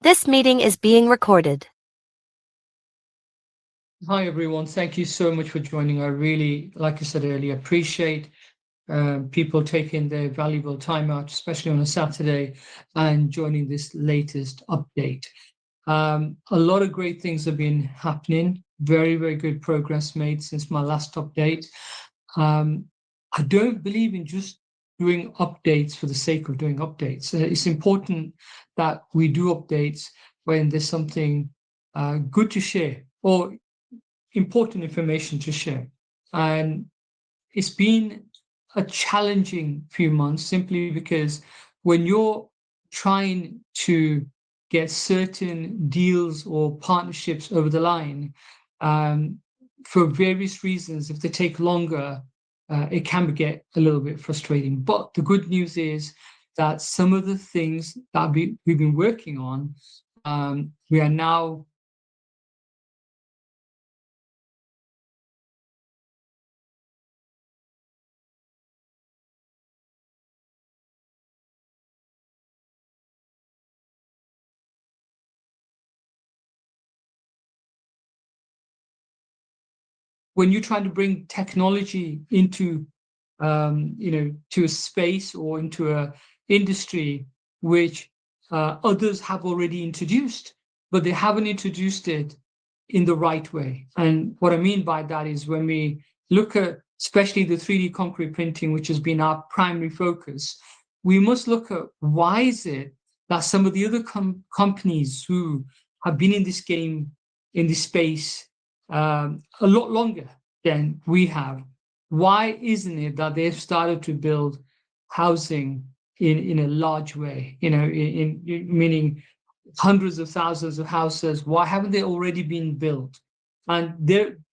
This meeting is being recorded. Hi, everyone. Thank you so much for joining. I really, like I said earlier, appreciate people taking their valuable time out, especially on a Saturday, and joining this latest update. A lot of great things have been happening. Very, very good progress made since my last update. I don't believe in just doing updates for the sake of doing updates. It's important that we do updates when there's something good to share or important information to share. And it's been a challenging few months simply because when you're trying to get certain deals or partnerships over the line, for various reasons, if they take longer, it can get a little bit frustrating. But the good news is that some of the things that we've been working on, we are now when you're trying to bring technology into to a space or into a industry which others have already introduced, but they haven't introduced it in the right way. And what I mean by that is when we look at especially the 3D concrete printing, which has been our primary focus, we must look at why is it that some of the other companies who have been in this game, in this space, a lot longer than we have, why isn't it that they've started to build housing in a large way, meaning hundreds of thousands of houses? Why haven't they already been built? And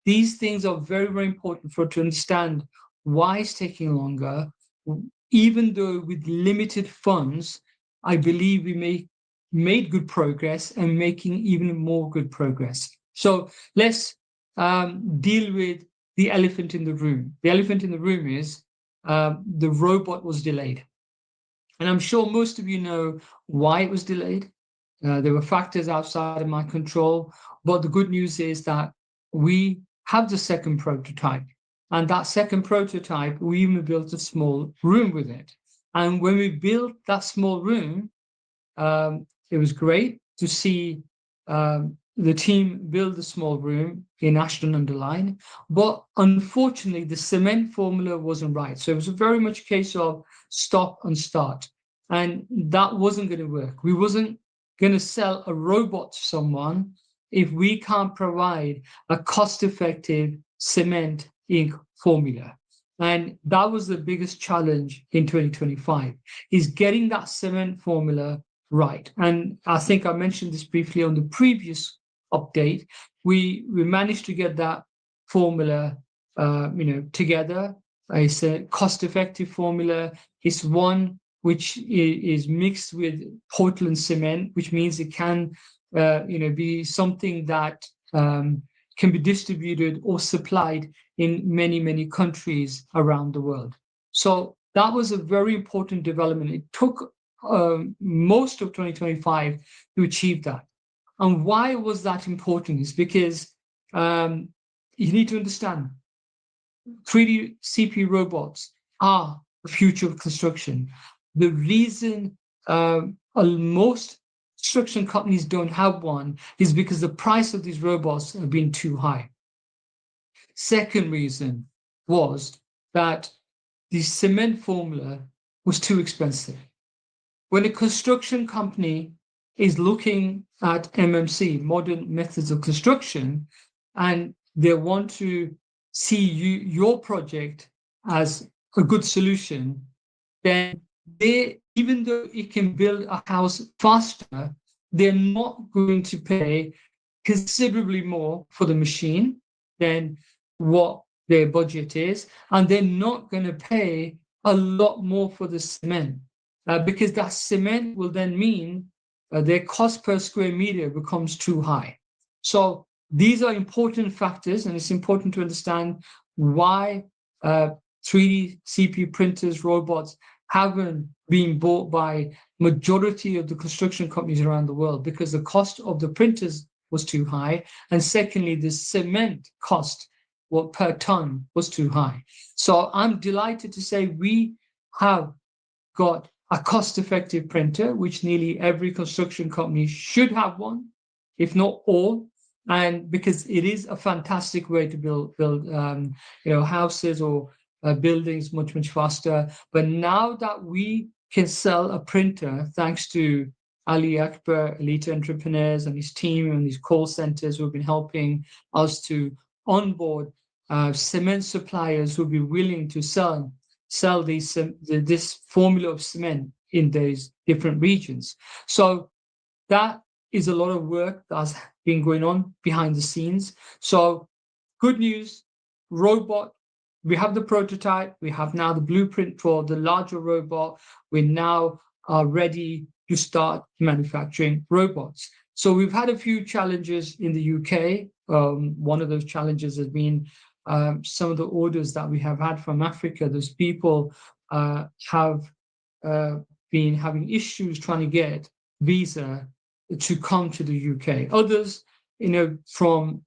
these things are very, very important for to understand why it's taking longer. Even though with limited funds, I believe we made good progress and making even more good progress. So let's deal with the elephant in the room. The elephant in the room is the robot was delayed. And I'm sure most of you know why it was delayed. There were factors outside of my control, but the good news is that we have the second prototype. And that second prototype, we even built a small room with it. And when we built that small room, it was great to see the team build a small room in Ashton-under-Lyne, but unfortunately the cement formula wasn't right. So it was very much a case of stop and start. And that wasn't going to work. We wasn't going to sell a robot to someone if we can't provide a cost-effective cement ink formula. And that was the biggest challenge in 2025, is getting that cement formula right. And I think I mentioned this briefly on the previous update. We managed to get that formula together. It's a cost-effective formula. It's one which is mixed with Portland cement, which means it can be something that can be distributed or supplied in many, many countries around the world. So that was a very important development. It took most of 2025 to achieve that. And why was that important is because you need to understand 3D CP robots are the future of construction. The reason most construction companies don't have one is because the price of these robots have been too high. Second reason was that the cement formula was too expensive. When a construction company is looking at MMC, modern methods of construction, and they want to see your project as a good solution, then even though it can build a house faster, they're not going to pay considerably more for the machine than what their budget is, and they're not going to pay a lot more for the cement because that cement will then mean their cost per square meter becomes too high. So these are important factors, and it's important to understand why 3D CP printers, robots haven't been bought by majority of the construction companies around the world, because the cost of the printers was too high, and secondly, the cement cost per ton was too high. So I'm delighted to say we have got a cost-effective printer, which nearly every construction company should have one, if not all. And because it is a fantastic way to build houses or buildings much faster. But now that we can sell a printer, thanks to Ali Akbar, Elite Entrepreneurs, and his team and his call centers who have been helping us to onboard cement suppliers who will be willing to sell this formula of cement in those different regions. So that is a lot of work that's been going on behind the scenes. So good news, robot. We have the prototype. We have now the blueprint for the larger robot. We now are ready to start manufacturing robots. So we've had a few challenges in the UK. One of those challenges has been some of the orders that we have had from Africa. Those people have been having issues trying to get visa to come to the UK. Others, from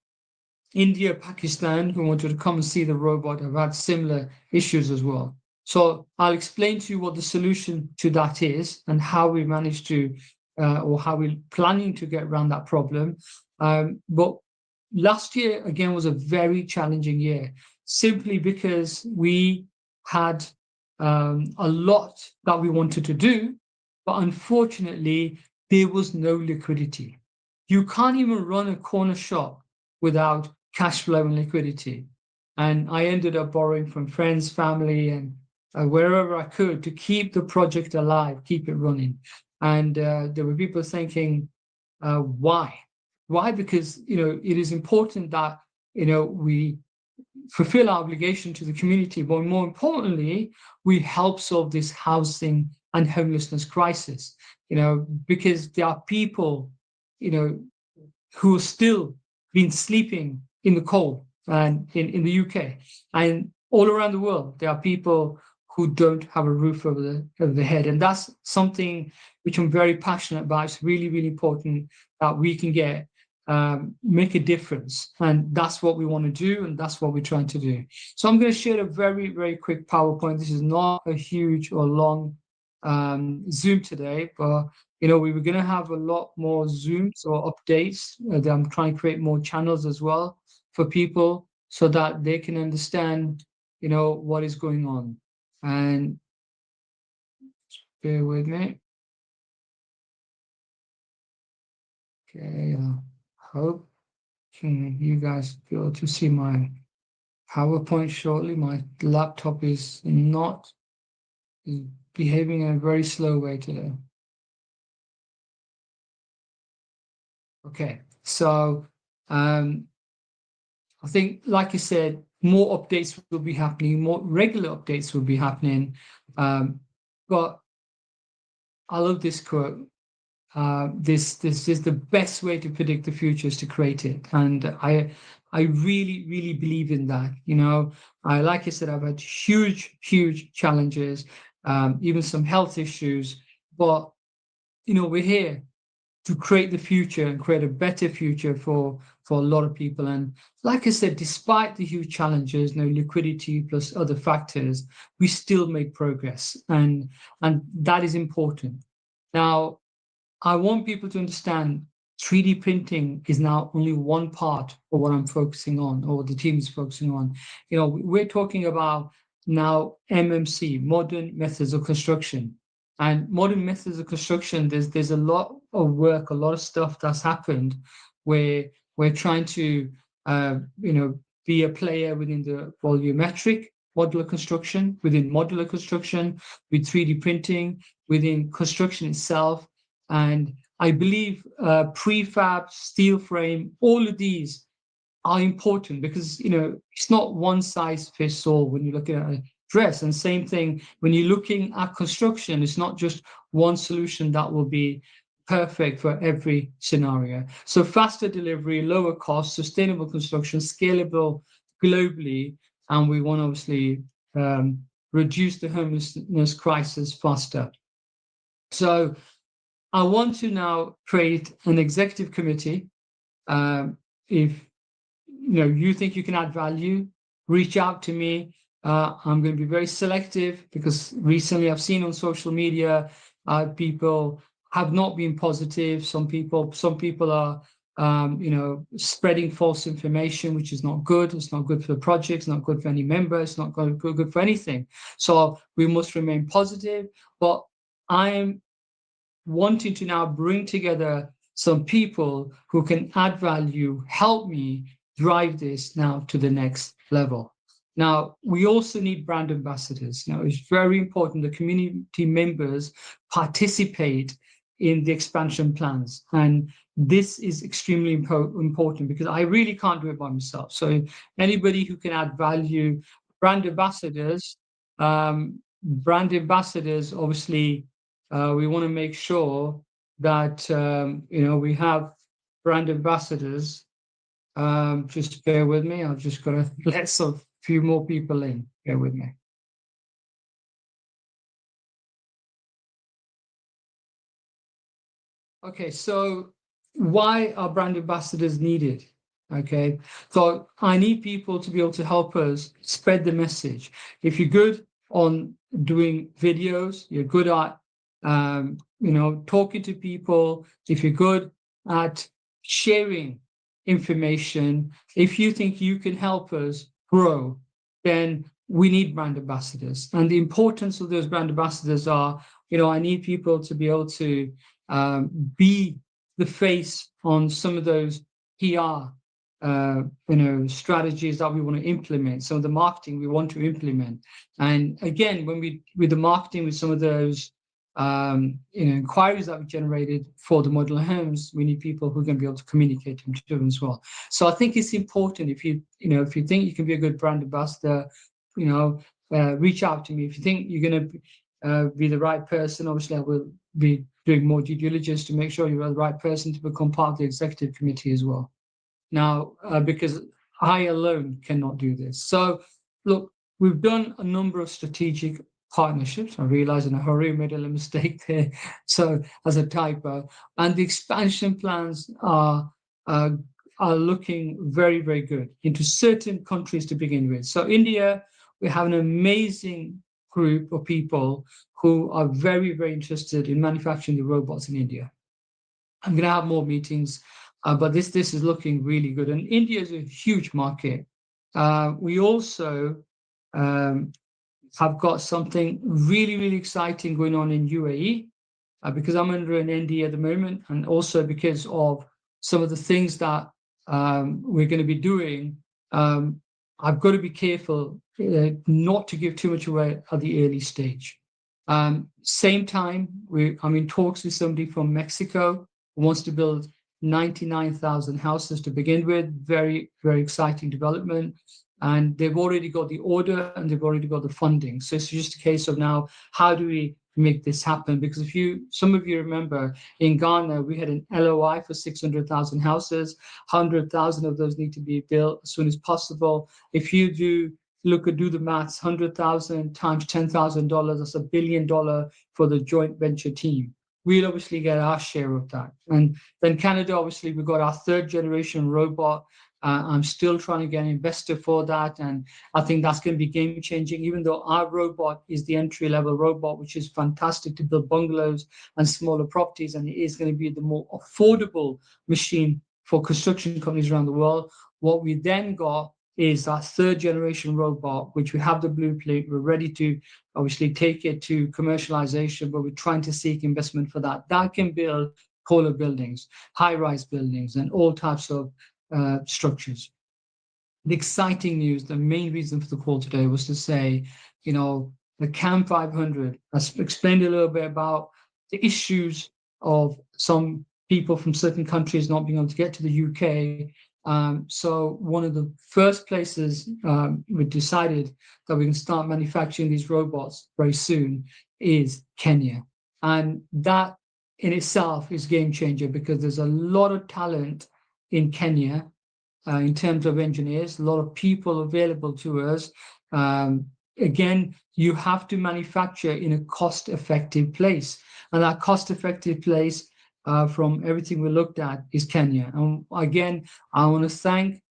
India, Pakistan, who wanted to come and see the robot, have had similar issues as well. So I'll explain to you what the solution to that is and how we managed to, or how we're planning to get around that problem. But last year, again, was a very challenging year, simply because we had a lot that we wanted to do, but unfortunately, there was no liquidity. You can't even run a corner shop without cash flow and liquidity. And I ended up borrowing from friends, family, and wherever I could to keep the project alive, keep it running. And there were people thinking, why? Why? Because it is important that we fulfill our obligation to the community, but more importantly, we help solve this housing and homelessness crisis. Because there are people, who are still been sleeping in the cold and in the UK and all around the world. There are people who don't have a roof over their head, and that's something which I'm very passionate about. It's really, really important that we can make a difference, and that's what we want to do, and that's what we're trying to do. So I'm going to share a very, very quick PowerPoint. This is not a huge or long Zoom today, but we were going to have a lot more Zooms or updates. I'm trying to create more channels as well for people so that they can understand, what is going on. And bear with me. Okay, hope you guys be able to see my PowerPoint shortly. My laptop is behaving in a very slow way today. Okay, so I think, like I said, more updates will be happening, more regular updates will be happening. But I love this quote. This is the best way to predict the future, is to create it. And I really, really believe in that. Like I said, I've had huge challenges, even some health issues, but we're here to create the future and create a better future for a lot of people. And like I said, despite the huge challenges, liquidity plus other factors, we still make progress, and that is important. Now, I want people to understand 3D printing is now only one part of what I'm focusing on, or the team is focusing on. We're talking about now MMC, modern methods of construction. And modern methods of construction, there's a lot of work, a lot of stuff that's happened where we're trying to, be a player within the volumetric modular construction, within modular construction, with 3D printing, within construction itself. And I believe prefab, steel frame, all of these are important because, it's not one size fits all when you're looking at a dress. And same thing, when you're looking at construction, it's not just one solution that will be perfect for every scenario. So faster delivery, lower cost, sustainable construction, scalable globally, and we want to obviously reduce the homelessness crisis faster. So I want to now create an executive committee. If you think you can add value, reach out to me. I'm going to be very selective because recently I've seen on social media people have not been positive. Some people are spreading false information, which is not good. It's not good for the project. It's not good for any member. It's not good for anything. So we must remain positive. But I'm wanting to now bring together some people who can add value, help me drive this now to the next level. Now, we also need brand ambassadors. Now, it's very important the community members participate in the expansion plans. And this is extremely important because I really can't do it by myself. So anybody who can add value, brand ambassadors, obviously, we want to make sure that we have brand ambassadors. Just bear with me. I've just got to let some few more people in. Bear with me. Okay, so why are brand ambassadors needed? Okay, so I need people to be able to help us spread the message. If you're good on doing videos, you're good at talking to people, if you're good at sharing information, if you think you can help us grow, then we need brand ambassadors. And the importance of those brand ambassadors are, I need people to be able to be the face on some of those PR strategies that we want to implement, some of the marketing we want to implement. And again, with the marketing, with some of those inquiries that we generated for the model homes, we need people who can be able to communicate them to them as well. So I think it's important if you think you can be a good brand ambassador, reach out to me. If you think you're going to be the right person, obviously I will be doing more due diligence to make sure you're the right person to become part of the executive committee as well. Now, because I alone cannot do this. So look, we've done a number of strategic partnerships. I realized in a hurry I made a little mistake there, so as a typo. And the expansion plans are looking very, very good into certain countries to begin with. So India, we have an amazing group of people who are very, very interested in manufacturing the robots in India. I'm going to have more meetings, but this is looking really good. And India is a huge market. We also have got something really, really exciting going on in UAE, because I'm under an NDA at the moment, and also because of some of the things that we're going to be doing. I've got to be careful not to give too much away at the early stage. Same time, I'm in talks with somebody from Mexico who wants to build 99,000 houses to begin with. Very, very exciting development. And they've already got the order and they've already got the funding. So it's just a case of now, how do we make this happen? Because some of you remember, in Ghana, we had an LOI for 600,000 houses. 100,000 of those need to be built as soon as possible. If you do the maths, 100,000 times $10,000, that's $1 billion for the joint venture team. We'll obviously get our share of that. And then Canada, obviously, we've got our third generation robot. I'm still trying to get an investor for that. And I think that's going to be game changing, even though our robot is the entry level robot, which is fantastic to build bungalows and smaller properties. And it is going to be the more affordable machine for construction companies around the world. What we then got is our third generation robot, which we have the blueprint. We're ready to obviously take it to commercialization, but we're trying to seek investment for that. That can build taller buildings, high-rise buildings, and all types of structures. The exciting news, the main reason for the call today was to say, the CAM 500, I explained a little bit about the issues of some people from certain countries not being able to get to the UK. So one of the first places we decided that we can start manufacturing these robots very soon is Kenya. And that in itself is game changer because there's a lot of talent in Kenya in terms of engineers, a lot of people available to us. Again, you have to manufacture in a cost-effective place. And that cost-effective place from everything we looked at is Kenya. And again, I want to thank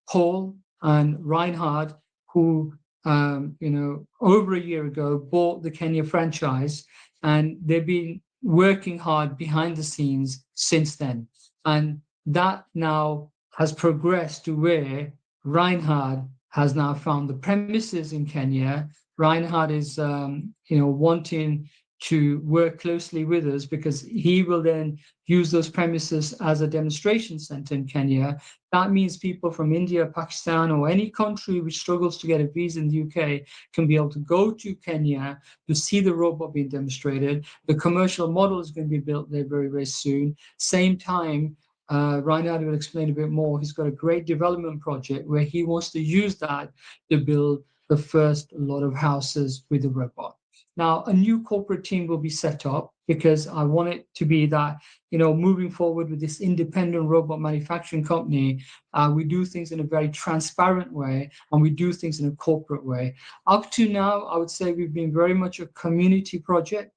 Paul and Reinhard, who over a year ago bought the Kenya franchise, and they've been working hard behind the scenes since then. And that now has progressed to where Reinhard has now found the premises in Kenya. Reinhard is wanting to work closely with us because he will then use those premises as a demonstration center in Kenya. That means people from India, Pakistan, or any country which struggles to get a visa in the UK can be able to go to Kenya to see the robot being demonstrated. The commercial model is going to be built there very, very soon. Same time, Reinhard will explain a bit more. He's got a great development project where he wants to use that to build the first lot of houses with the robot. Now, a new corporate team will be set up because I want it to be that, moving forward with this independent robot manufacturing company, we do things in a very transparent way and we do things in a corporate way. Up to now, I would say we've been very much a community project.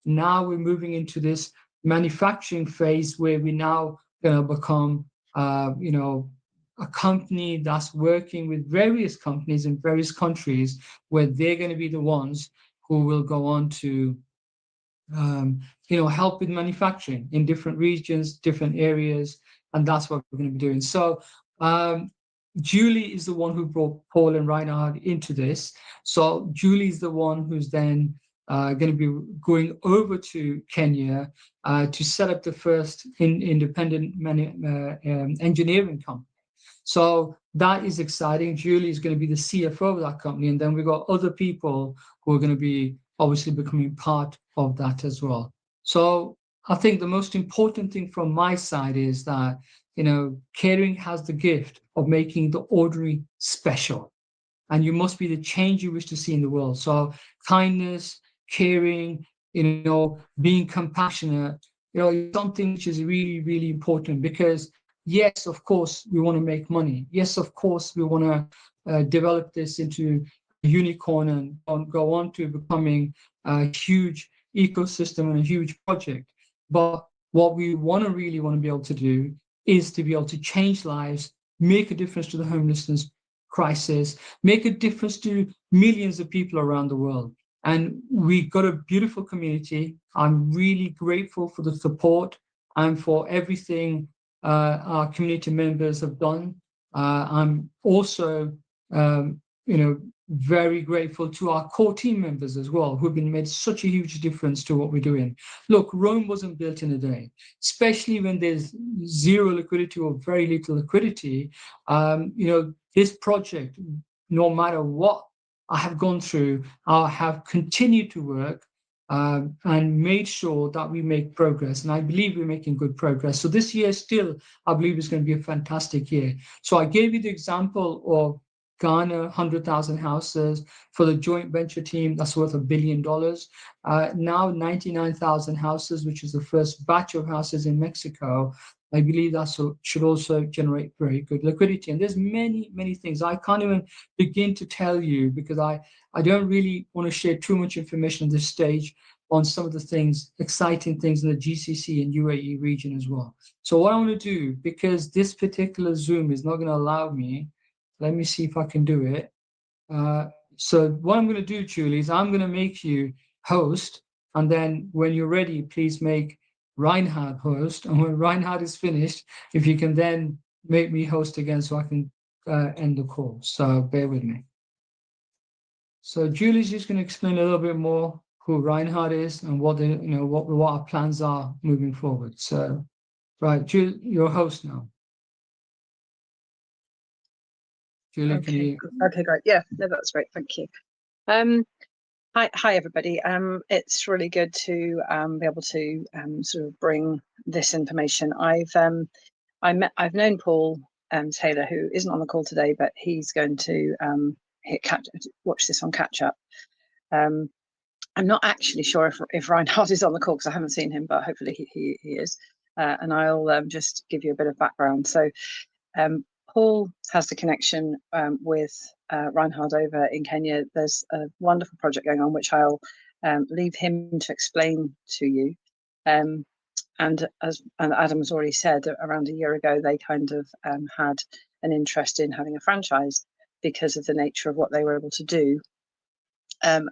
Now we're moving into this manufacturing phase where we now going to become, a company that's working with various companies in various countries where they're going to be the ones who will go on to, help with manufacturing in different regions, different areas, and that's what we're going to be doing. So Julie is the one who brought Paul and Reinhard into this. So Julie is the one who's then going to be going over to Kenya to set up the first independent engineering company. So that is exciting. Julie is going to be the CFO of that company. And then we've got other people who are going to be obviously becoming part of that as well. So I think the most important thing from my side is that, caring has the gift of making the ordinary special. And you must be the change you wish to see in the world. So kindness, caring, being compassionate, is something which is really, really important because yes, of course, we want to make money. Yes, of course, we want to develop this into a unicorn and go on to becoming a huge ecosystem and a huge project. But what we really want to be able to do is to be able to change lives, make a difference to the homelessness crisis, make a difference to millions of people around the world. And we've got a beautiful community. I'm really grateful for the support and for everything our community members have done. I'm also, very grateful to our core team members as well, who've been made such a huge difference to what we're doing. Look, Rome wasn't built in a day, especially when there's zero liquidity or very little liquidity. This project, no matter what I have gone through, I have continued to work and made sure that we make progress. And I believe we're making good progress. So this year still, I believe is going to be a fantastic year. So I gave you the example of Ghana, 100,000 houses. For the joint venture team, that's worth $1 billion. Now 99,000 houses, which is the first batch of houses in Mexico. I believe that should also generate very good liquidity. And there's many, many things I can't even begin to tell you because I don't really want to share too much information at this stage on some of the things, exciting things in the GCC and UAE region as well. So what I want to do, because this particular Zoom is not going to allow me, let me see if I can do it. So what I'm going to do, Julie, is I'm going to make you host. And then when you're ready, please make Reinhard host. And when Reinhard is finished, if you can then make me host again so I can end the call. So bear with me. So Julie's just going to explain a little bit more who Reinhard is and what our plans are moving forward. So, right, Julie, you're host now. Julie, okay. Can you? Okay, great. Yeah, no, that's great. Thank you. Hi, everybody. It's really good to be able to sort of bring this information. I've known Paul Taylor, who isn't on the call today, but he's going to watch this on catch up. I'm not actually sure if Reinhard is on the call because I haven't seen him, but hopefully he is. And I'll just give you a bit of background. So Paul has the connection with Reinhard over in Kenya. There's a wonderful project going on, which I'll leave him to explain to you. And as Adam's already said, around a year ago, they kind of had an interest in having a franchise because of the nature of what they were able to do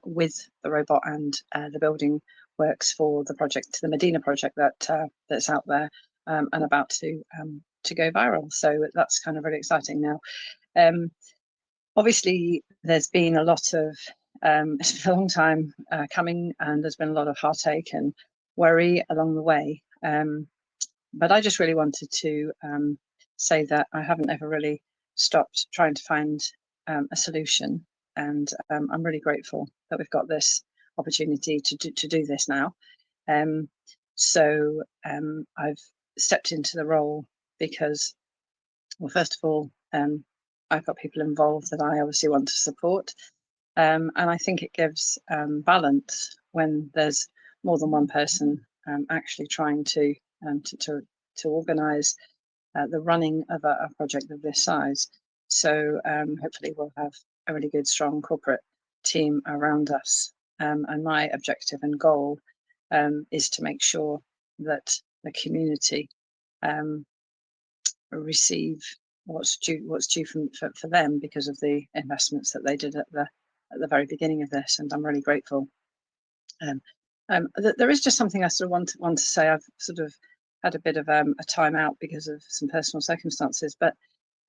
with the robot and the building works for the project, the Medina project that's out there and about to go viral. So that's kind of really exciting now. Obviously, there's been a lot of it's been a long time coming, and there's been a lot of heartache and worry along the way. But I just really wanted to say that I haven't ever really stopped trying to find a solution, and I'm really grateful that we've got this opportunity to do this now. So I've stepped into the role because, well, first of all, I've got people involved that I obviously want to support, and I think it gives balance when there's more than one person actually trying to organise the running of a project of this size. So hopefully we'll have a really good, strong corporate team around us. And my objective and goal is to make sure that the community receive what's due for them because of the investments that they did at the very beginning of this, and I'm really grateful. There is just something I sort of want to say. I've sort of had a bit of a time out because of some personal circumstances, but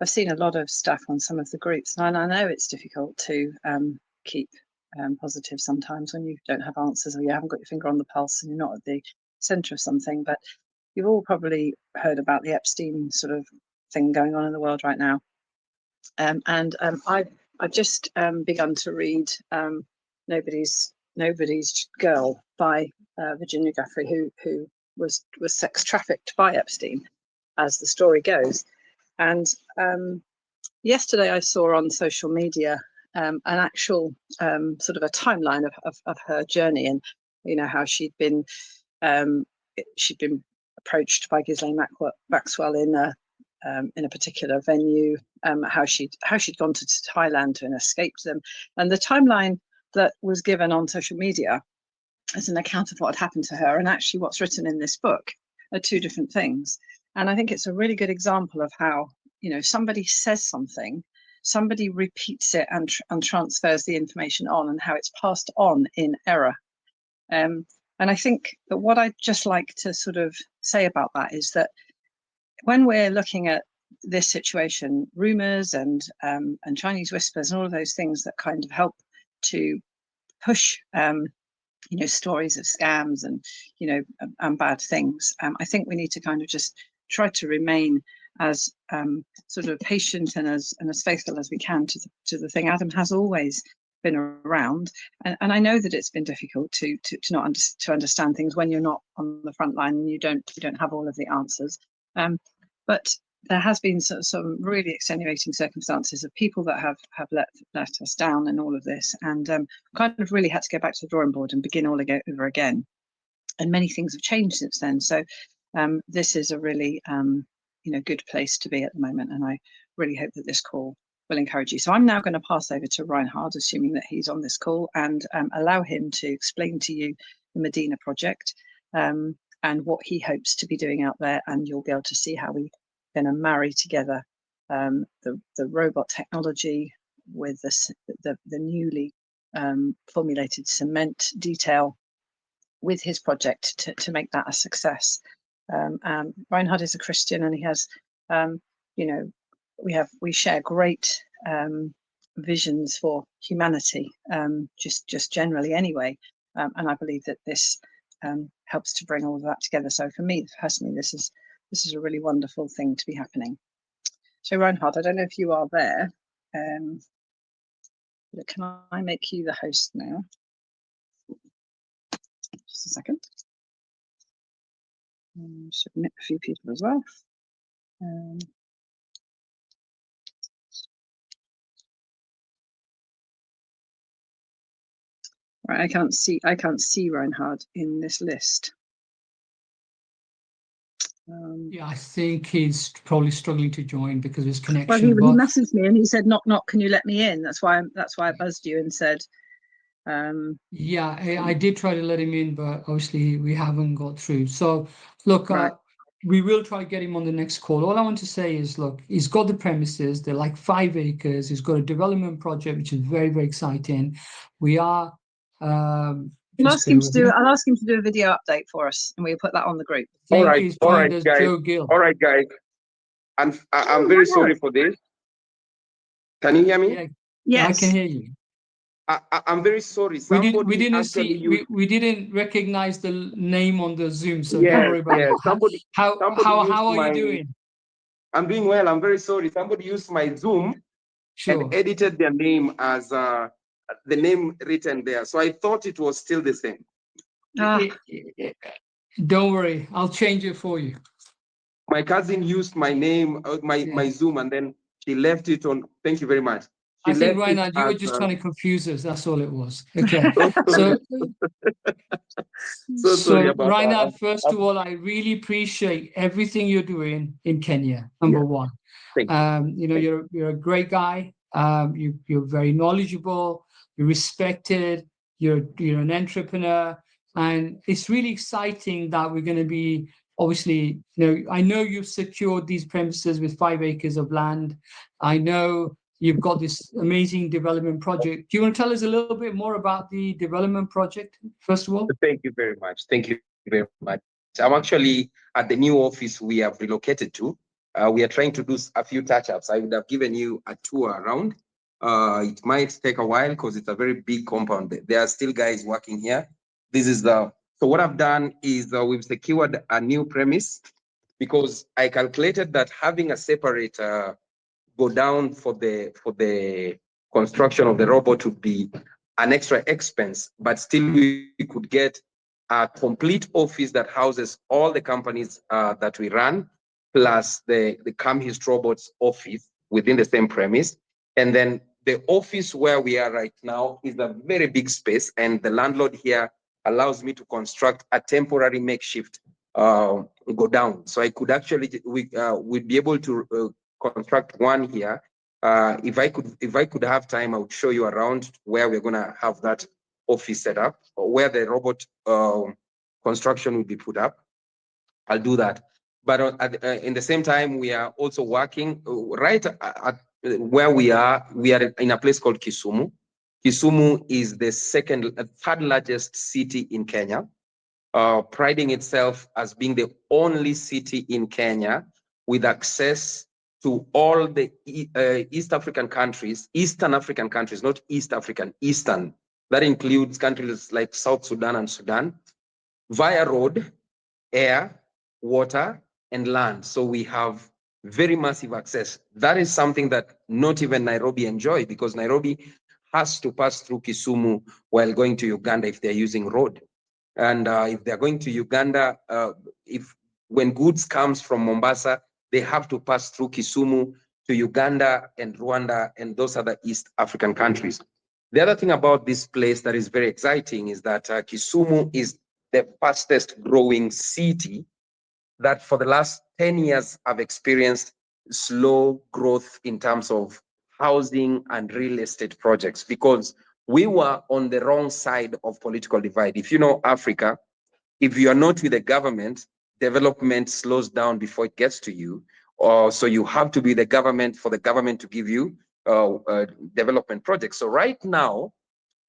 I've seen a lot of stuff on some of the groups, and I know it's difficult to keep positive sometimes when you don't have answers or you haven't got your finger on the pulse and you're not at the centre of something. But you've all probably heard about the Epstein sort of thing going on in the world right now, and I've just begun to read Nobody's Girl by Virginia Giuffre, who was sex trafficked by Epstein, as the story goes. And yesterday I saw on social media an actual sort of a timeline of her journey, and you know how she'd been approached by Ghislaine Maxwell in a particular venue, how she'd gone to Thailand and escaped them, and the timeline that was given on social media as an account of what had happened to her and actually what's written in this book are two different things. And I think it's a really good example of how, you know, somebody says something, somebody repeats it and transfers the information on, and how it's passed on in error. And I think that what I'd just like to sort of say about that is that when we're looking at this situation, rumours and Chinese whispers and all of those things that kind of help to push you know, stories of scams and, you know, and bad things. I think we need to kind of just try to remain as sort of patient and as faithful as we can to the thing. Adam has always been around, and I know that it's been difficult to not to understand things when you're not on the front line and you don't have all of the answers. But there has been some really extenuating circumstances of people that have let us down in all of this, and kind of really had to go back to the drawing board and begin all over again. And many things have changed since then. So this is a really you know, good place to be at the moment, and I really hope that this call will encourage you. So I'm now going to pass over to Reinhard, assuming that he's on this call, and allow him to explain to you the Medina project and what he hopes to be doing out there, and you'll be able to see how we going to marry together the robot technology with the newly formulated cement detail with his project to make that a success. Reinhard is a Christian, and he has, you know, we share great visions for humanity, just generally anyway, and I believe that this helps to bring all of that together. So for me personally, this is a really wonderful thing to be happening. So Reinhard, I don't know if you are there. But can I make you the host now? Just a second. Submit a few people as well. Right, I can't see Reinhard in this list. Yeah, I think he's probably struggling to join because of his connection. Well, he messaged me and he said, "Knock, knock. Can you let me in?" That's why I buzzed you and said, Yeah, I did try to let him in, but obviously we haven't got through. So look, Right. we will try to get him on the next call. All I want to say is, look, he's got the premises. They're like 5 acres. He's got a development project, which is very, very exciting. We are. Just bear with me. I'll ask him to do a video update for us, and we'll put that on the group. I think All right, he's all joined right, as guys. Joe Gill. All right, guys. I'm very sorry for this. Can you hear me? Yeah, Yes. I can hear you. I'm very sorry. We Somebody didn't actually see used, we didn't recognize the name on the Zoom, so don't yes, worry about yes. it. Somebody used How are my. you doing? I'm doing well. I'm very sorry. Somebody used my Zoom Sure. and edited their name as the name written there. So I thought it was still the same. Don't worry, I'll change it for you. My cousin used my name, my Zoom, and then she left it on. Thank you very much. She I think left right it now you were as, just trying to confuse us. That's all it was. Okay. so So, sorry about that. Reinhard, first of all, I really appreciate everything you're doing in Kenya. Number one, Thank you. you know, you're a great guy. You're very knowledgeable. You're respected. You're an entrepreneur, and it's really exciting that we're going to be. Obviously, I know you've secured these premises with 5 acres of land. I know you've got this amazing development project. Do you want to tell us a little bit more about the development project, first of all? Thank you very much. Thank you very much. I'm actually at the new office we have relocated to. We are trying to do a few touch-ups. I would have given you a tour around. It might take a while because it's a very big compound. There are still guys working here. This is so what I've done is we've secured a new premise because I calculated that having a separate go down for the construction of the robot would be an extra expense, but still we could get a complete office that houses all the companies that we run, plus the Camhirst robots office within the same premise. And then the office where we are right now is a very big space, and the landlord here allows me to construct a temporary makeshift go down. So I could actually, we'd be able to construct one here. If I could have time, I would show you around where we're gonna have that office set up, or where the robot construction will be put up. I'll do that. But in the same time, we are also working right at where we are. We are in a place called Kisumu. Kisumu is the third largest city in Kenya, priding itself as being the only city in Kenya with access to all the East African countries, Eastern African countries, not East African, Eastern. That includes countries like South Sudan and Sudan, via road, air, water, and land. So we have very massive access. That is something that not even Nairobi enjoy, because Nairobi has to pass through Kisumu while going to Uganda if they're using road. And if they're going to Uganda, when goods comes from Mombasa, they have to pass through Kisumu to Uganda and Rwanda and those other East African countries. The other thing about this place that is very exciting is that Kisumu is the fastest growing city that for the last 10 years have experienced slow growth in terms of housing and real estate projects, because we were on the wrong side of political divide. If you know Africa, if you are not with the government, development slows down before it gets to you. So you have to be the government for the government to give you development projects. So right now,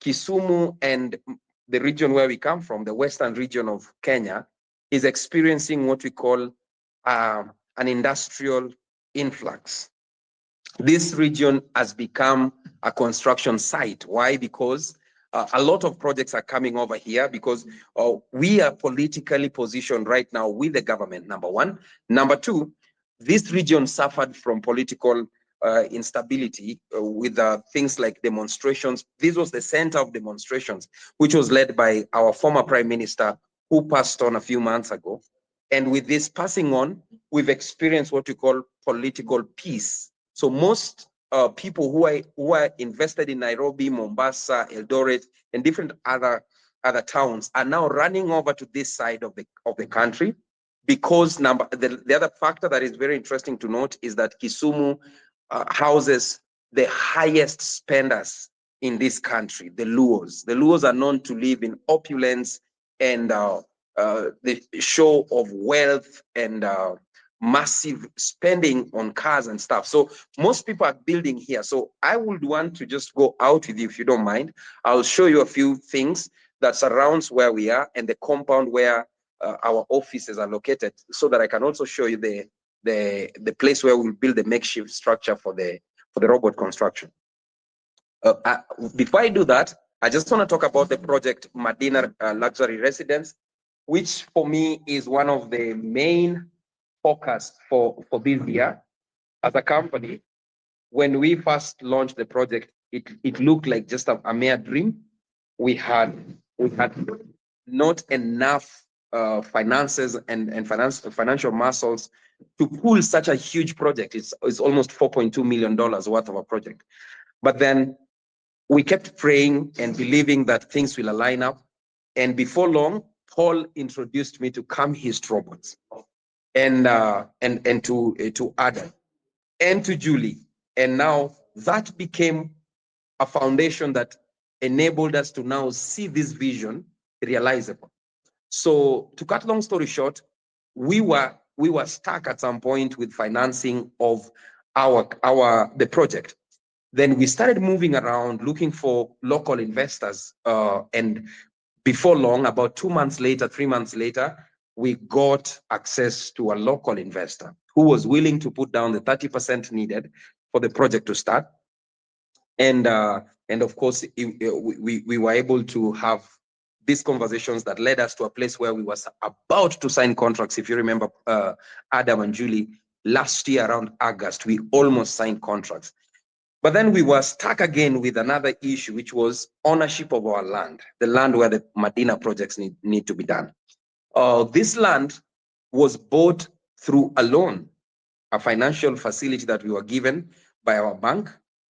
Kisumu and the region where we come from, the western region of Kenya, is experiencing what we call an industrial influx. This region has become a construction site. Why? Because a lot of projects are coming over here because we are politically positioned right now with the government, number one. Number two, this region suffered from political instability with things like demonstrations. This was the center of demonstrations, which was led by our former prime minister, who passed on a few months ago. And with this passing on, we've experienced what we call political peace. So most people who are invested in Nairobi, Mombasa, Eldoret, and different other towns are now running over to this side of the country, because the other factor that is very interesting to note is that Kisumu houses the highest spenders in this country, the Luos. The Luos are known to live in opulence and the show of wealth and massive spending on cars and stuff. So most people are building here. So I would want to just go out with you, if you don't mind. I'll show you a few things that surrounds where we are and the compound where our offices are located, so that I can also show you the place where we'll build the makeshift structure for the robot construction. Before I do that, I just want to talk about the project Medina Luxury Residence, which for me is one of the main focus for this year. As a company, when we first launched the project, it looked like just a mere dream. We had not enough finances and financial muscles to pull such a huge project. It's almost $4.2 million worth of a project. But then we kept praying and believing that things will align up. And before long, Paul introduced me to Camhirst robots, and to Adam and to Julie. And now that became a foundation that enabled us to now see this vision realizable. So to cut long story short, we were stuck at some point with financing of the project. Then we started moving around looking for local investors, and before long, about 2 months later, 3 months later, we got access to a local investor who was willing to put down the 30% needed for the project to start. And of course, we were able to have these conversations that led us to a place where we was about to sign contracts. If you remember, Adam and Julie, last year around August, we almost signed contracts. But then we were stuck again with another issue, which was ownership of our land, the land where the Medina projects need to be done. This land was bought through a loan, a financial facility that we were given by our bank.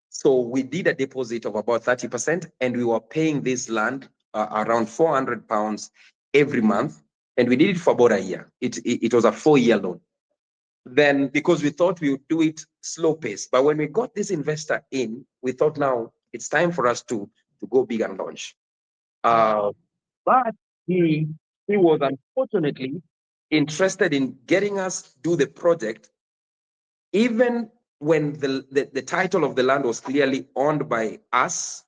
So we did a deposit of about 30%, and we were paying this land around £400 every month. And we did it for about a year. It was a 4-year loan. Then, because we thought we would do it slow pace, but when we got this investor in, we thought now it's time for us to go big and launch. But he was unfortunately interested in getting us do the project, even when the title of the land was clearly owned by us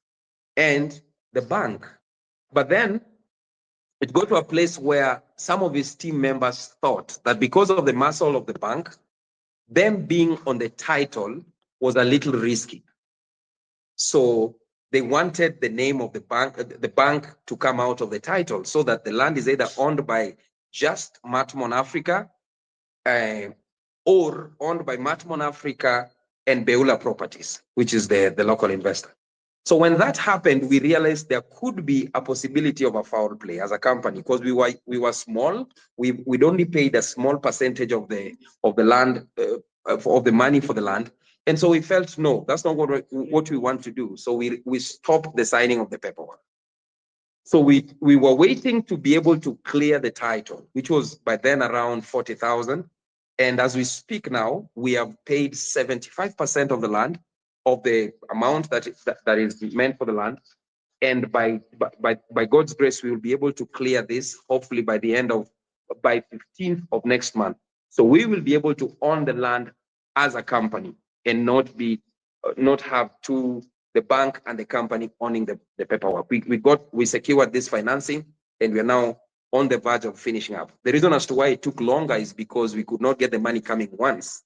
and the bank. But then it got to a place where some of his team members thought that because of the muscle of the bank, them being on the title was a little risky. So they wanted the name of the bank to come out of the title, so that the land is either owned by just Matmon Africa or owned by Matmon Africa and Beulah Properties, which is the local investor. So when that happened, we realized there could be a possibility of a foul play as a company, because we were small. We'd only paid a small percentage of the land, of the money for the land. And so we felt, no, that's not what we want to do. So we stopped the signing of the paperwork. So we were waiting to be able to clear the title, which was by then around 40,000. And as we speak now, we have paid 75% of the land, of the amount that is meant for the land. And by God's grace, we will be able to clear this, hopefully by 15th of next month. So we will be able to own the land as a company and not have the bank and the company owning the paperwork. We secured this financing, and we are now on the verge of finishing up. The reason as to why it took longer is because we could not get the money coming once.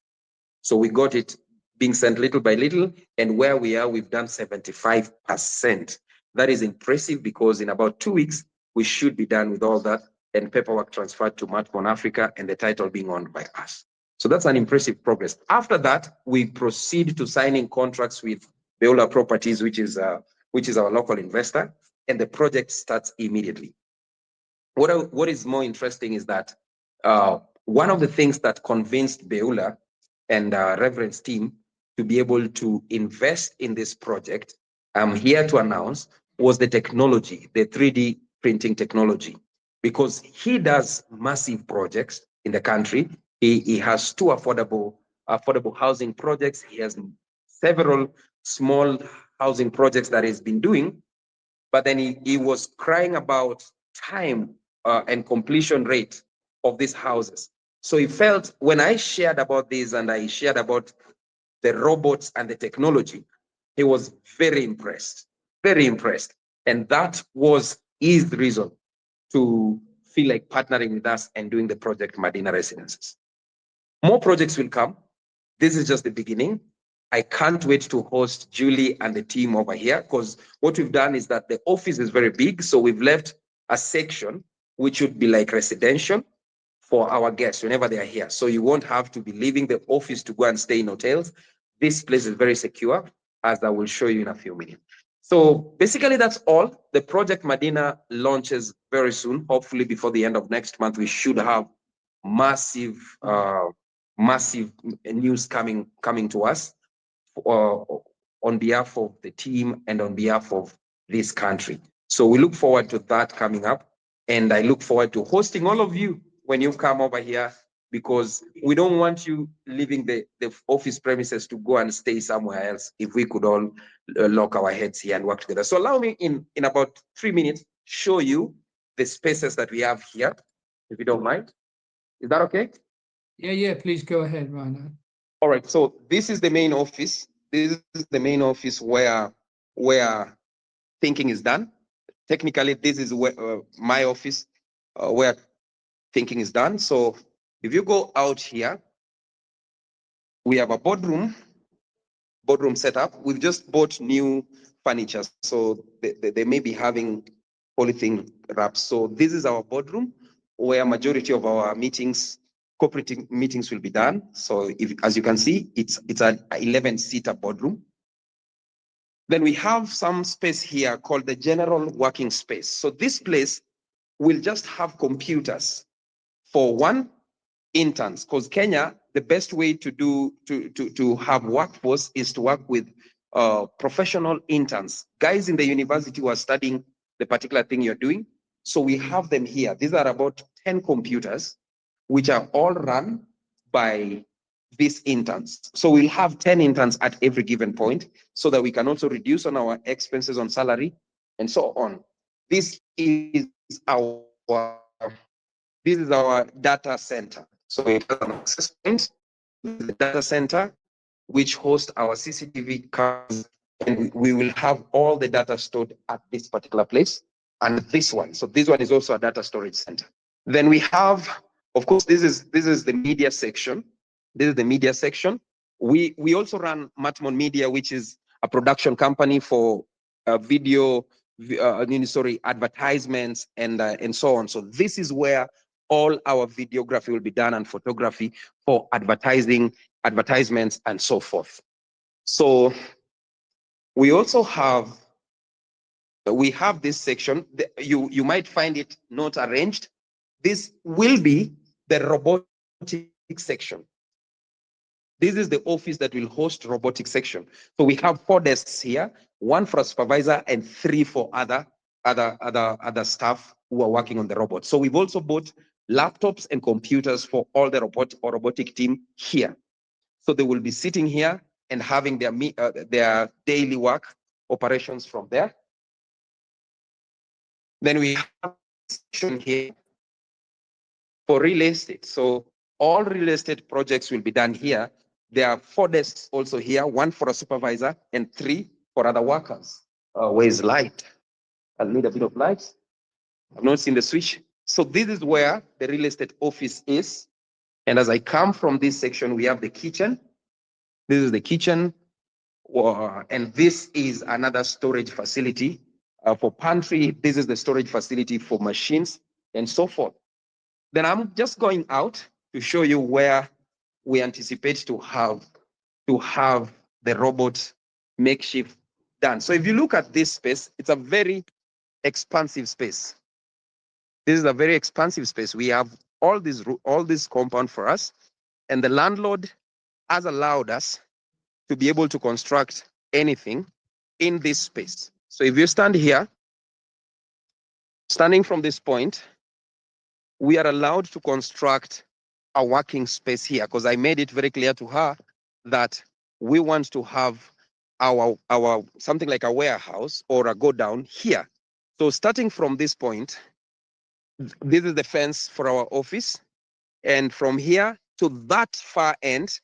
So we got it being sent little by little, and where we are, we've done 75%. That is impressive, because in about 2 weeks, we should be done with all that and paperwork transferred to Matmon Africa and the title being owned by us. So that's an impressive progress. After that, we proceed to signing contracts with Beulah Properties, which is our local investor, and the project starts immediately. What is more interesting is that one of the things that convinced Beulah and Reverend's team to be able to invest in this project, I'm here to announce, was the technology, the 3D printing technology, because he does massive projects in the country. He has 2 affordable housing projects. He has several small housing projects that he's been doing, but then he was crying about time and completion rate of these houses. So he felt when I shared about this and I shared about the robots and the technology, he was very impressed, very impressed. And that was his reason to feel like partnering with us and doing the project Madina Residences. More projects will come. This is just the beginning. I can't wait to host Julie and the team over here, because what we've done is that the office is very big. So we've left a section which would be like residential for our guests whenever they are here. So you won't have to be leaving the office to go and stay in hotels. This place is very secure, as I will show you in a few minutes. So basically that's all. The project Madina launches very soon. Hopefully before the end of next month, we should have massive news coming to us on behalf of the team and on behalf of this country. So we look forward to that coming up. And I look forward to hosting all of you when you come over here, because we don't want you leaving the office premises to go and stay somewhere else. If we could all lock our heads here and work together. So allow me in about 3 minutes, show you the spaces that we have here, if you don't mind. Is that okay? Yeah, please go ahead, Reinhard. All right, so this is the main office. This is the main office where thinking is done. Technically, this is where my office, where thinking is done. So if you go out here, we have a boardroom setup. We've just bought new furniture, so they may be having polythene wraps. So this is our boardroom, where majority of our meetings, corporate meetings, will be done. So as you can see, it's an 11-seater boardroom. Then we have some space here called the general working space. So this place will just have computers for one, interns, because Kenya, the best way to have workforce is to work with professional interns, guys in the university who are studying the particular thing you're doing. So we have them here. These are about 10 computers, which are all run by these interns. So we'll have 10 interns at every given point, so that we can also reduce on our expenses on salary and so on. This is our data center. So it has an access point, the data center, which hosts our CCTV cameras, and we will have all the data stored at this particular place. And this one, so this one is also a data storage center. Then we have, of course, this is the media section. This is the media section. We also run Matmon Media, which is a production company for video, advertisements and so on. So this is where all our videography will be done and photography for advertisements and so forth. So we also have this section. You might find it not arranged. This will be the robotic section. This is the office that will host robotic section. So we have 4 desks here, 1 for a supervisor and 3 for other staff who are working on the robot. So we've also bought laptops and computers for all the robotic team here. So they will be sitting here and having their daily work operations from there. Then we have a section here for real estate. So all real estate projects will be done here. There are 4 desks also here, 1 for a supervisor and 3 for other workers. Where is light? I'll need a bit of light. I've not seen the switch. So this is where the real estate office is. And as I come from this section, we have the kitchen. This is the kitchen. And this is another storage facility for pantry. This is the storage facility for machines and so forth. Then I'm just going out to show you where we anticipate to have the robot makeshift done. So if you look at this space, it's a very expansive space. This is a very expansive space. We have all this compound for us, and the landlord has allowed us to be able to construct anything in this space. So if you stand here, standing from this point, we are allowed to construct a working space here, because I made it very clear to her that we want to have our something like a warehouse or a go down here. So starting from this point, this is the fence for our office, and from here to that far end,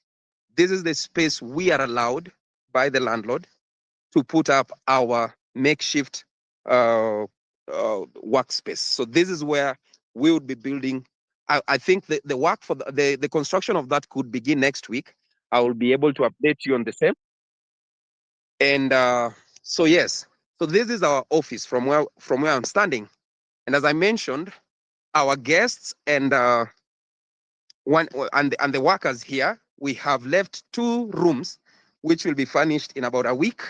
this is the space we are allowed by the landlord to put up our makeshift workspace. So this is where we would be building. I think the work for the construction of that could begin next week. I will be able to update you on the same. And so yes, so this is our office from where I'm standing. And as I mentioned, our guests and and the workers here, we have left 2 rooms, which will be furnished in about a week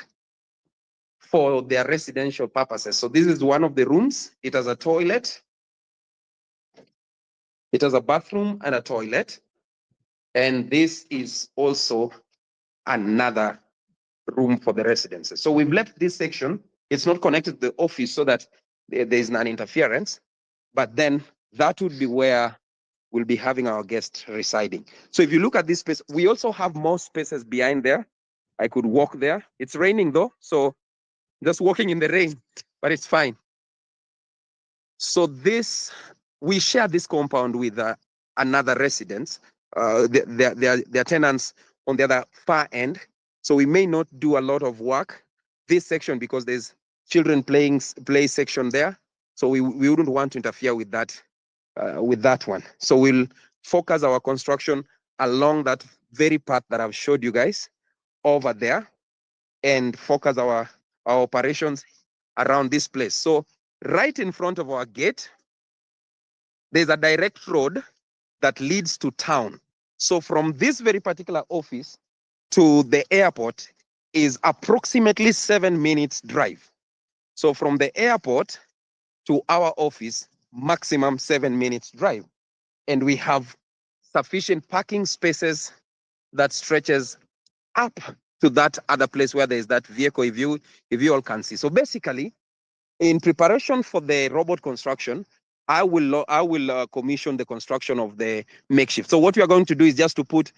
for their residential purposes. So this is one of the rooms. It has a toilet. It has a bathroom and a toilet. And this is also another room for the residences. So we've left this section. It's not connected to the office so that there is non-interference, but then that would be where we'll be having our guests residing. So if you look at this space, we also have more spaces behind there. I could walk there. It's raining though, so just walking in the rain, but it's fine. So we share this compound with another residence. Their tenants on the other far end. So we may not do a lot of work this section because there's children play section there. So we wouldn't want to interfere with that one. So we'll focus our construction along that very path that I've showed you guys over there, and focus our operations around this place. So right in front of our gate, there's a direct road that leads to town. So from this very particular office to the airport is approximately 7 minutes drive. So from the airport to our office, maximum 7 minutes drive. And we have sufficient parking spaces that stretches up to that other place where there's that vehicle, if you all can see. So basically, in preparation for the robot construction, I will commission the construction of the makeshift. So what we are going to do is just to put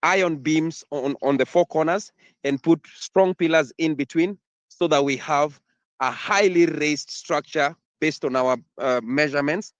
iron beams on the 4 corners and put strong pillars in between so that we have a highly raised structure based on our measurements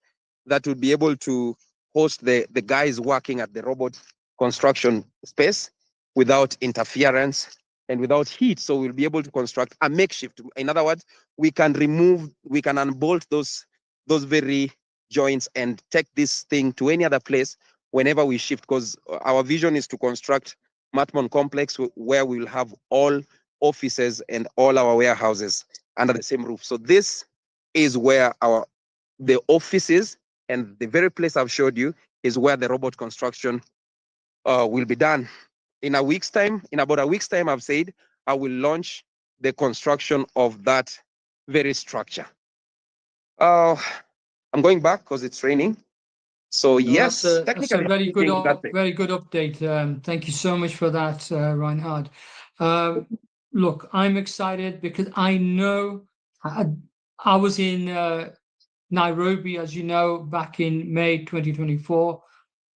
that will be able to host the guys working at the robot construction space without interference and without heat. So we'll be able to construct a makeshift. In other words, we can unbolt those very joints and take this thing to any other place whenever we shift, because our vision is to construct Matmon complex where we'll have all offices and all our warehouses under the same roof. So this is where the office is, and the very place I've showed you is where the robot construction will be done. In about a week's time, I've said I will launch the construction of that very structure. I'm going back because it's raining. So yes, that's a very good update. Thank you so much for that, Reinhard. Look, I'm excited because I know I was in Nairobi, as you know, back in May 2024.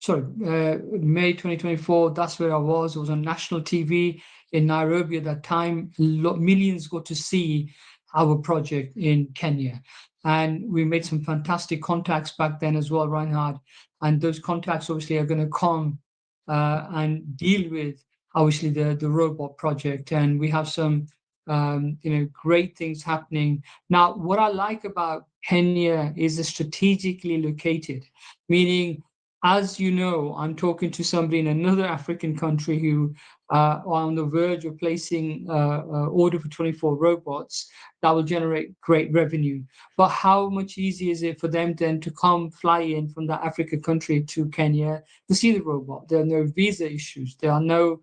Sorry, May 2024. That's where I was. It was on national TV in Nairobi at that time. Millions got to see our project in Kenya. And we made some fantastic contacts back then as well, Reinhard. And those contacts obviously are going to come and deal with obviously the robot project. And we have some great things happening. Now, what I like about Kenya is it's strategically located, meaning, as you know, I'm talking to somebody in another African country who are on the verge of placing order for 24 robots that will generate great revenue. But how much easier is it for them then to fly in from that African country to Kenya to see the robot? There are no visa issues. There are no,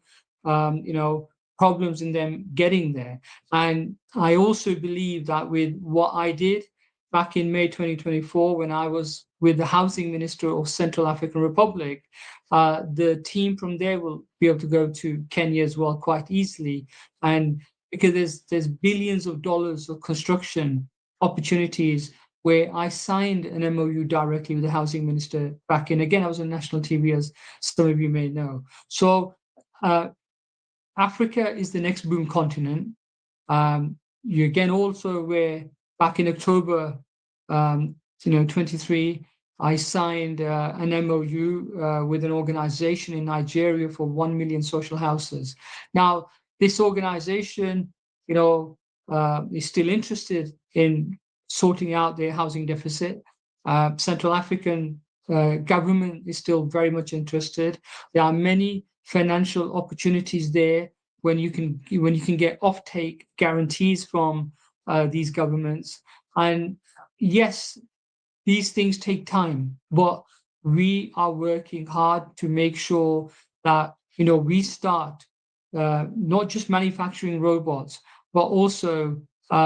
problems in them getting there. And I also believe that with what I did back in May 2024, when I was with the housing minister of Central African Republic, the team from there will be able to go to Kenya as well quite easily. And because there's billions of dollars of construction opportunities where I signed an MOU directly with the housing minister back in, again, I was on national TV, as some of you may know. So Africa is the next boom continent. You again also where back in October, 23, I signed an MOU with an organization in Nigeria for 1 million social houses. Now, this organization, is still interested in sorting out their housing deficit. Central African government is still very much interested. There are many financial opportunities there when you can get offtake guarantees from these governments. And yes, these things take time, but we are working hard to make sure that we start not just manufacturing robots, but also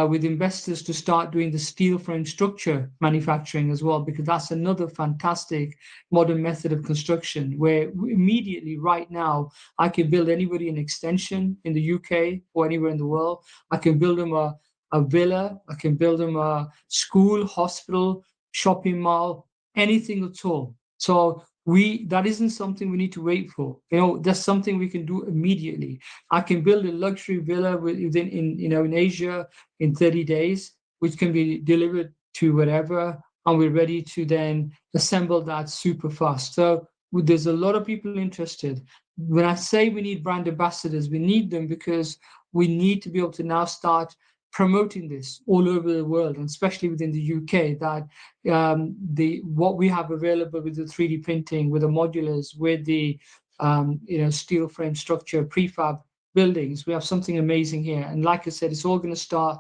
with investors to start doing the steel frame structure manufacturing as well, because that's another fantastic modern method of construction where immediately right now I can build anybody an extension in the UK or anywhere in the world. I can build them a villa, I can build them a school, hospital, shopping mall, anything at all. So that isn't something we need to wait for. That's something we can do immediately. I can build a luxury villa in Asia in 30 days, which can be delivered to wherever, and we're ready to then assemble that super fast. So there's a lot of people interested. When I say we need brand ambassadors, we need them because we need to be able to now start promoting this all over the world, and especially within the UK, that what we have available with the 3D printing, with the modulars, with the steel frame structure, prefab buildings, we have something amazing here. And like I said, it's all going to start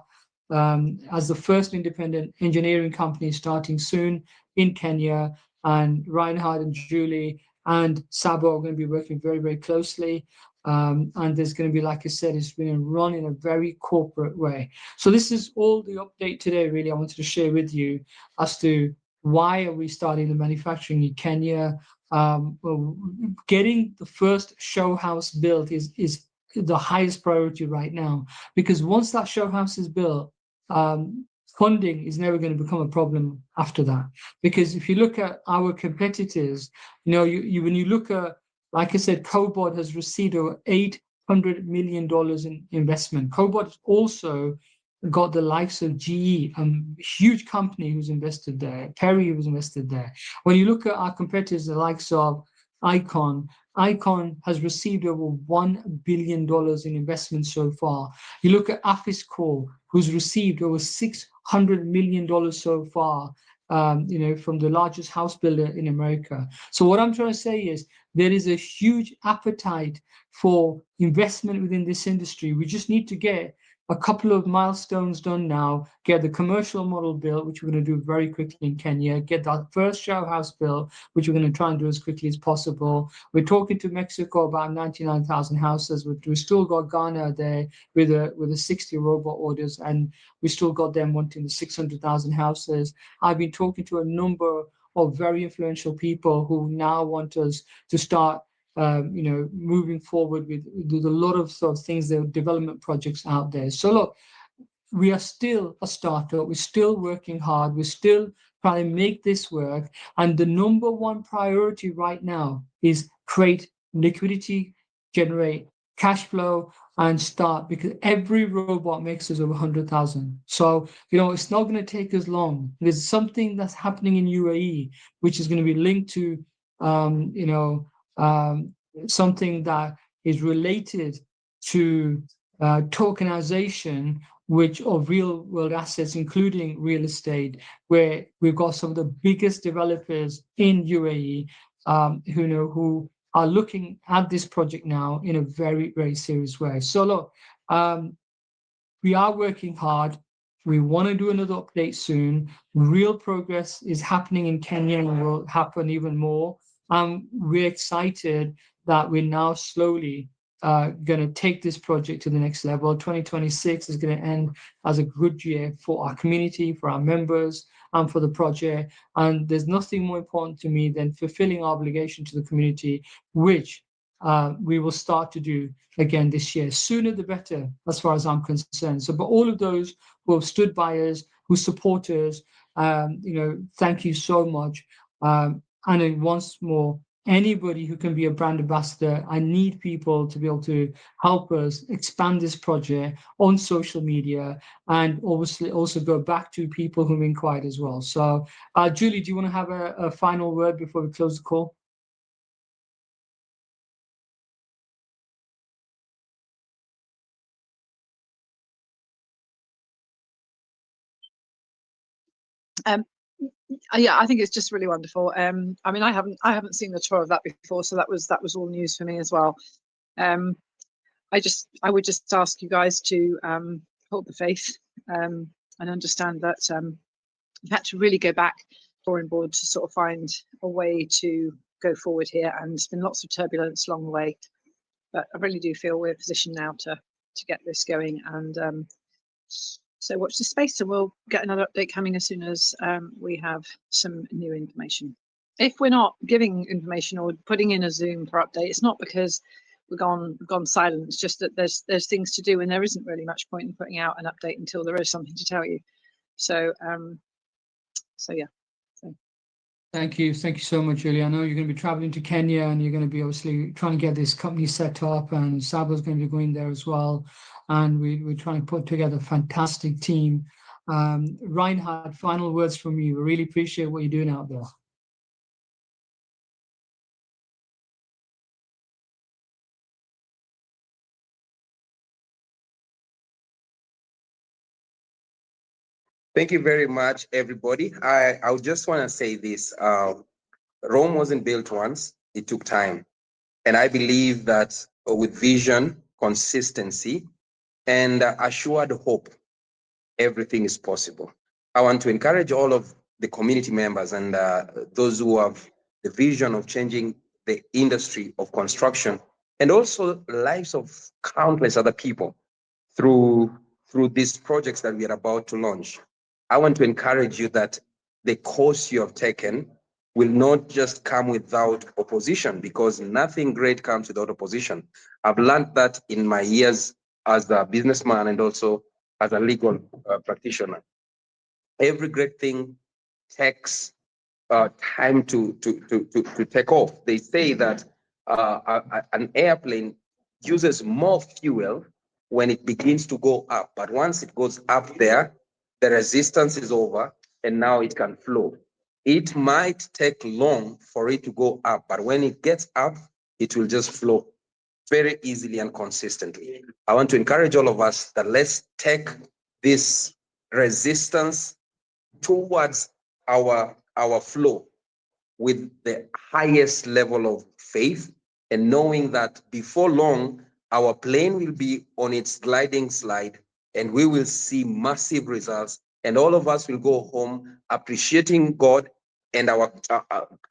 as the first independent engineering company starting soon in Kenya, and Reinhard and Julie and Sabo are going to be working very, very closely. And there's going to be, like I said, it's going to run in a very corporate way. So this is all the update today, really, I wanted to share with you as to why are we starting the manufacturing in Kenya. Getting the first show house built is the highest priority right now, because once that show house is built, funding is never going to become a problem after that. Because if you look at our competitors, when you look at, like I said, Cobot has received over $800 million in investment. Cobot has also got the likes of GE, a huge company who's invested there, Terry who's invested there. When you look at our competitors, the likes of Icon has received over $1 billion in investment so far. You look at Afiscore, who's received over $600 million so far, from the largest house builder in America. So what I'm trying to say is there is a huge appetite for investment within this industry. We just need to get a couple of milestones done now, get the commercial model built, which we're going to do very quickly in Kenya, get that first show house built, which we're going to try and do as quickly as possible. We're talking to Mexico about 99,000 houses. We've still got Ghana there with a 60 robot orders, and we still got them wanting the 600,000 houses. I've been talking to a number of very influential people who now want us to start moving forward with a lot of sort of things, the development projects out there. So look, we are still a startup. We're still working hard. We're still trying to make this work. And the number one priority right now is create liquidity, generate cash flow, and start, because every robot makes us over 100,000. So, it's not going to take us long. There's something that's happening in UAE, which is going to be linked to, something that is related to tokenization, of real world assets, including real estate, where we've got some of the biggest developers in UAE who are looking at this project now in a very, very serious way. So look, we are working hard. We want to do another update soon. Real progress is happening in Kenya and will happen even more. We're excited that we're now slowly going to take this project to the next level. 2026 is going to end as a good year for our community, for our members, and for the project. And there's nothing more important to me than fulfilling our obligation to the community, which we will start to do again this year. Sooner the better, as far as I'm concerned. So, but all of those who have stood by us, who support us, thank you so much. And then once more, anybody who can be a brand ambassador. I need people to be able to help us expand this project on social media, and obviously also go back to people who inquired as well. So, Julie, do you want to have a final word before we close the call? Yeah, I think it's just really wonderful. I mean, I haven't seen the tour of that before, so that was all news for me as well. I would just ask you guys to hold the faith and understand that you've had to really go back drawing board to sort of find a way to go forward here, and there's been lots of turbulence along the way, but I really do feel we're positioned now to get this going. And so watch the space, and we'll get another update coming as soon as we have some new information. If we're not giving information or putting in a Zoom for update, it's not because we've gone silent. It's just that there's things to do, and there isn't really much point in putting out an update until there is something to tell you. So yeah. Thank you so much, Julie. I know you're going to be traveling to Kenya, and you're going to be obviously trying to get this company set up, and Saba's going to be going there as well. And we're trying to put together a fantastic team. Reinhard, final words from you. We really appreciate what you're doing out there. Thank you very much, everybody. I just want to say this. Rome wasn't built once, it took time. And I believe that with vision, consistency, and assured hope, everything is possible. I want to encourage all of the community members and those who have the vision of changing the industry of construction, and also lives of countless other people through these projects that we are about to launch. I want to encourage you that the course you have taken will not just come without opposition, because nothing great comes without opposition. I've learned that in my years as a businessman and also as a legal practitioner. Every great thing takes time to take off. They say that an airplane uses more fuel when it begins to go up, but once it goes up there, the resistance is over and now it can flow. It might take long for it to go up, but when it gets up, it will just flow very easily and consistently. I want to encourage all of us that let's take this resistance towards our flow with the highest level of faith, and knowing that before long, our plane will be on its gliding slide and we will see massive results, and all of us will go home appreciating God and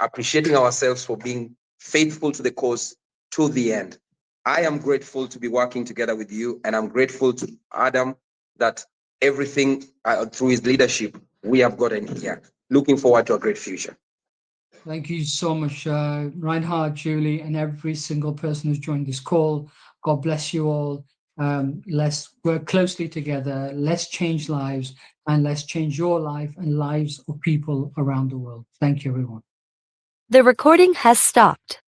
appreciating ourselves for being faithful to the cause to the end. I am grateful to be working together with you, and I'm grateful to Adam that everything through his leadership we have gotten here. Looking forward to a great future. Thank you so much, Reinhard, Julie, and every single person who's joined this call. God bless you all. Let's work closely together. Let's change lives, and let's change your life and lives of people around the world. Thank you, everyone. The recording has stopped.